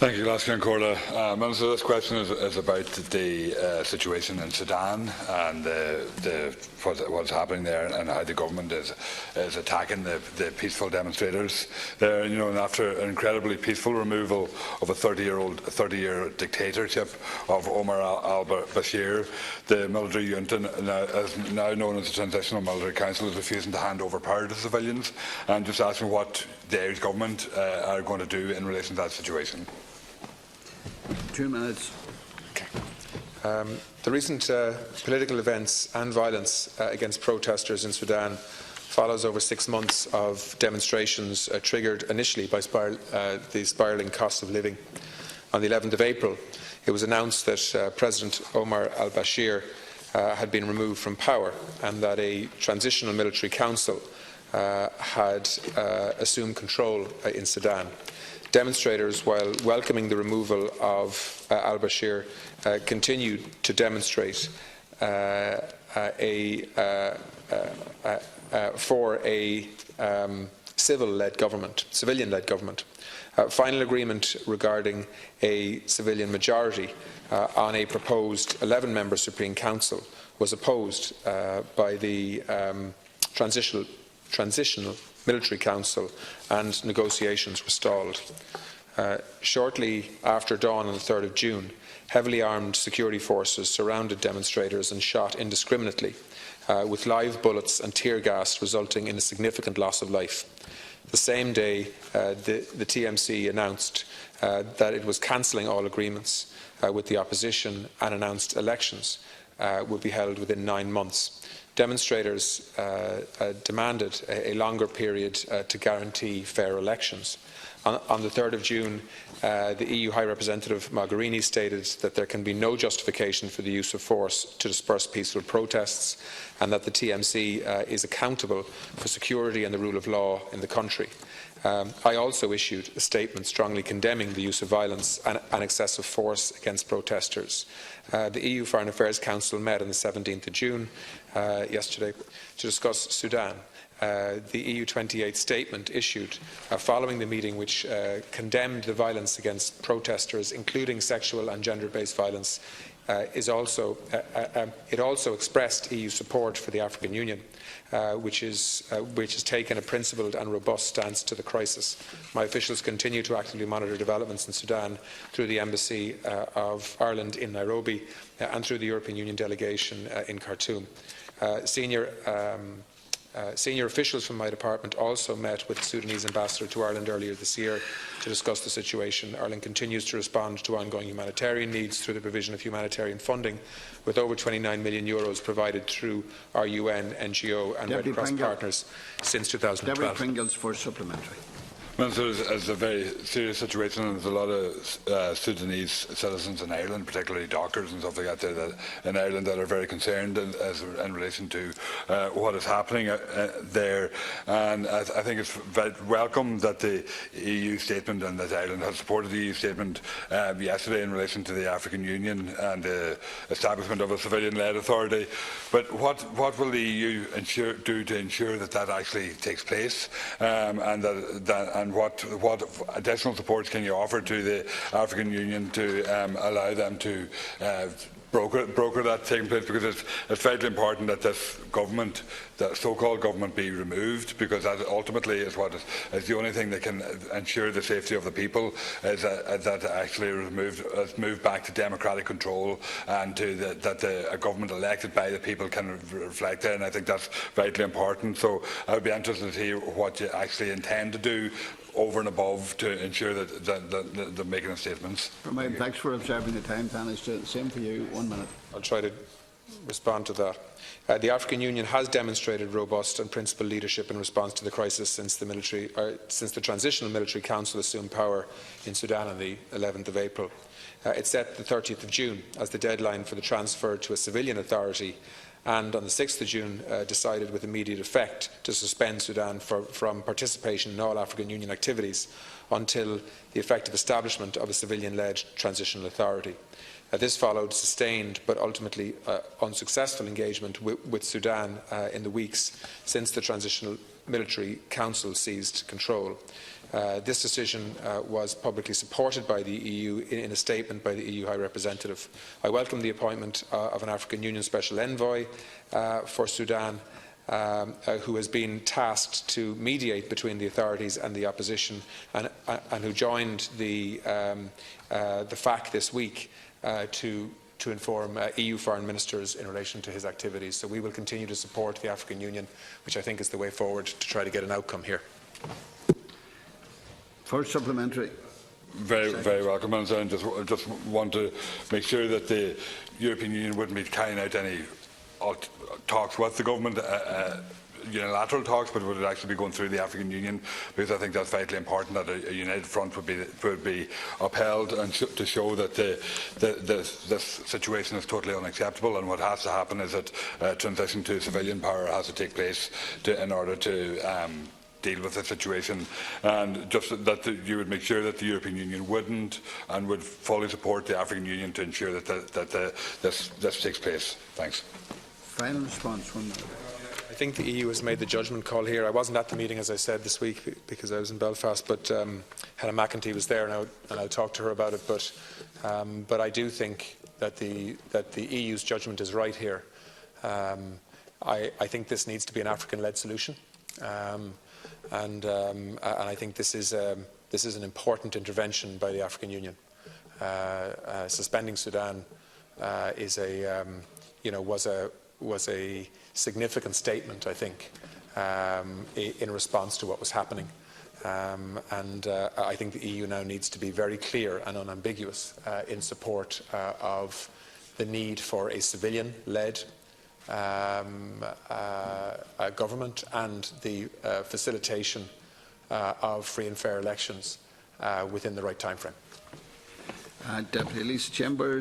Thank you, Glasgow and Corla. Minister, this question is about the situation in Sudan and what's happening there and how the government is attacking the peaceful demonstrators there. You know, and after an incredibly peaceful removal of a 30-year dictatorship of Omar al-Bashir, the military junta, now known as the Transitional Military Council, is refusing to hand over power to civilians. And just asking what the Irish government are going to do in relation to that situation. 2 minutes. Okay. The recent political events and violence against protesters in Sudan follows over 6 months of demonstrations triggered initially by the spiralling cost of living. On the 11th of April, it was announced that President Omar al-Bashir had been removed from power and that a transitional military council had assumed control in Sudan. Demonstrators, while welcoming the removal of al-Bashir, continued to demonstrate for a civilian-led government. Final agreement regarding a civilian majority on a proposed 11-member Supreme Council was opposed by the Transitional Military Council, and negotiations were stalled. Shortly after dawn on the 3rd of June, heavily armed security forces surrounded demonstrators and shot indiscriminately, with live bullets and tear gas resulting in a significant loss of life. The same day, the TMC announced that it was cancelling all agreements with the opposition and announced elections would be held within 9 months. Demonstrators demanded a longer period to guarantee fair elections. On the 3rd of June, the EU High Representative Mogherini stated that there can be no justification for the use of force to disperse peaceful protests and that the TMC is accountable for security and the rule of law in the country. I also issued a statement strongly condemning the use of violence and excessive force against protesters. The EU Foreign Affairs Council met on the 17th of June, yesterday, to discuss Sudan. The EU 28 statement issued following the meeting, which condemned the violence against protesters, including sexual and gender-based violence, it also expressed EU support for the African Union, which has taken a principled and robust stance to the crisis. My officials continue to actively monitor developments in Sudan through the Embassy of Ireland in Nairobi and through the European Union delegation in Khartoum. Senior officials from my department also met with the Sudanese ambassador to Ireland earlier this year to discuss the situation. Ireland continues to respond to ongoing humanitarian needs through the provision of humanitarian funding, with over €29 million provided through our UN, NGO and Red Cross partners since 2012. Deputy Pringles for supplementary. Minister, it's a very serious situation, and there's a lot of Sudanese citizens in Ireland, particularly doctors and stuff like that, in Ireland that are very concerned in relation to what is happening there. And I think it's very welcome that the EU statement and that Ireland has supported the EU statement yesterday in relation to the African Union and the establishment of a civilian-led authority. But what will the EU do to ensure that that actually takes place, and what additional supports can you offer to the African Union to allow them to broker that taking place, because it's vitally important that this government, that so-called government, be removed, because that ultimately is what is the only thing that can ensure the safety of the people, is that actually is moved back to democratic control and to that a government elected by the people can reflect it, and I think that's vitally important. So I would be interested to hear what you actually intend to do over and above to ensure that they're making statements. Thanks for observing the time, Tanis. Same for you. 1 minute. I'll try to respond to that. The African Union has demonstrated robust and principled leadership in response to the crisis since the Transitional Military Council assumed power in Sudan on the 11th of April. It set the 30th of June as the deadline for the transfer to a civilian authority, and on the 6th of June decided with immediate effect to suspend Sudan from participation in all African Union activities until the effective establishment of a civilian-led transitional authority. This followed sustained but ultimately unsuccessful engagement with Sudan in the weeks since the Transitional Military Council seized control. This decision was publicly supported by the EU in a statement by the EU High Representative. I welcome the appointment of an African Union Special Envoy for Sudan, who has been tasked to mediate between the authorities and the opposition, and who joined the FAC this week to inform EU foreign ministers in relation to his activities. So we will continue to support the African Union, which I think is the way forward to try to get an outcome here. First supplementary. Very welcome. And I just want to make sure that the European Union wouldn't be carrying out any talks with the government, unilateral talks, but would actually be going through the African Union, because I think that's vitally important that a united front would be upheld, and to show that this situation is totally unacceptable, and what has to happen is that transition to civilian power has to take place in order to deal with the situation, and just that you would make sure that the European Union wouldn't and would fully support the African Union to ensure that this takes place. Thanks. Final response, 1 minute. I think the EU has made the judgment call here. I wasn't at the meeting, as I said, this week because I was in Belfast, but Helen McEntee was there, and I'll talk to her about it. But I do think that the EU's judgment is right here. I think this needs to be an African-led solution, and I think this is an important intervention by the African Union. Suspending Sudan was a significant statement, I think, in response to what was happening. And I think the EU now needs to be very clear and unambiguous in support of the need for a civilian-led government and the facilitation of free and fair elections within the right time frame. Deputy Lisa Chambers.